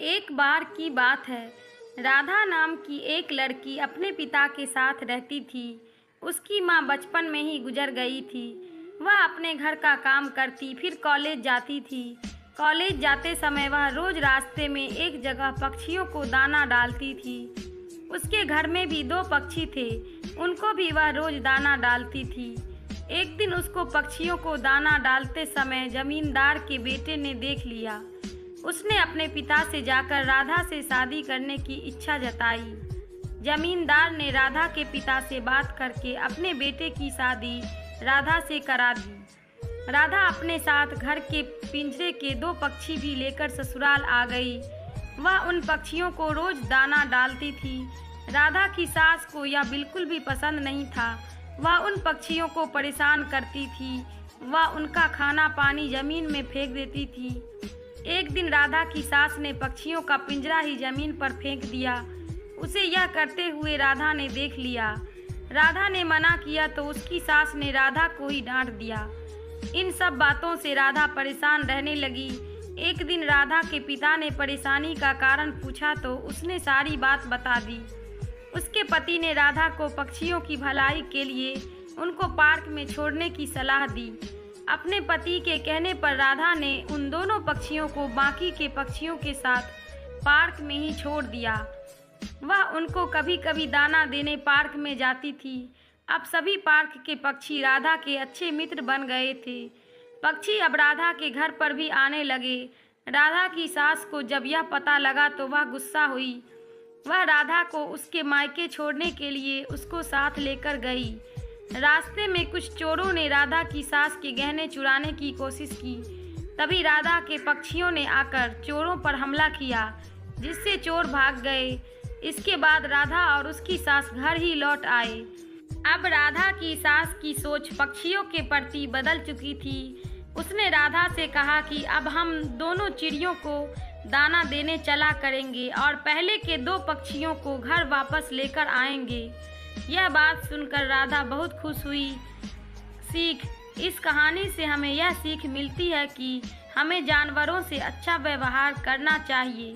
एक बार की बात है। राधा नाम की एक लड़की अपने पिता के साथ रहती थी। उसकी माँ बचपन में ही गुजर गई थी। वह अपने घर का काम करती, फिर कॉलेज जाती थी। कॉलेज जाते समय वह रोज रास्ते में एक जगह पक्षियों को दाना डालती थी। उसके घर में भी दो पक्षी थे, उनको भी वह रोज दाना डालती थी। एक दिन उसको पक्षियों को दाना डालते समय जमींदार के बेटे ने देख लिया। उसने अपने पिता से जाकर राधा से शादी करने की इच्छा जताई। जमींदार ने राधा के पिता से बात करके अपने बेटे की शादी राधा से करा दी। राधा अपने साथ घर के पिंजरे के दो पक्षी भी लेकर ससुराल आ गई। वह उन पक्षियों को रोज दाना डालती थी। राधा की सास को यह बिल्कुल भी पसंद नहीं था। वह उन पक्षियों को परेशान करती थी। वह उनका खाना पानी जमीन में फेंक देती थी। एक दिन राधा की सास ने पक्षियों का पिंजरा ही जमीन पर फेंक दिया। उसे यह करते हुए राधा ने देख लिया। राधा ने मना किया तो उसकी सास ने राधा को ही डांट दिया। इन सब बातों से राधा परेशान रहने लगी। एक दिन राधा के पिता ने परेशानी का कारण पूछा तो उसने सारी बात बता दी। उसके पति ने राधा को पक्षियों की भलाई के लिए उनको पार्क में छोड़ने की सलाह दी। अपने पति के कहने पर राधा ने उन दोनों पक्षियों को बाकी के पक्षियों के साथ पार्क में ही छोड़ दिया। वह उनको कभी कभी दाना देने पार्क में जाती थी। अब सभी पार्क के पक्षी राधा के अच्छे मित्र बन गए थे। पक्षी अब राधा के घर पर भी आने लगे। राधा की सास को जब यह पता लगा तो वह गुस्सा हुई। वह राधा को उसके मायके छोड़ने के लिए उसको साथ लेकर गई। रास्ते में कुछ चोरों ने राधा की सास के गहने चुराने की कोशिश की। तभी राधा के पक्षियों ने आकर चोरों पर हमला किया, जिससे चोर भाग गए। इसके बाद राधा और उसकी सास घर ही लौट आए। अब राधा की सास की सोच पक्षियों के प्रति बदल चुकी थी। उसने राधा से कहा कि अब हम दोनों चिड़ियों को दाना देने चला करेंगे और पहले के दो पक्षियों को घर वापस लेकर आएंगे। यह बात सुनकर राधा बहुत खुश हुई। इस कहानी से हमें यह सीख मिलती है कि हमें जानवरों से अच्छा व्यवहार करना चाहिए।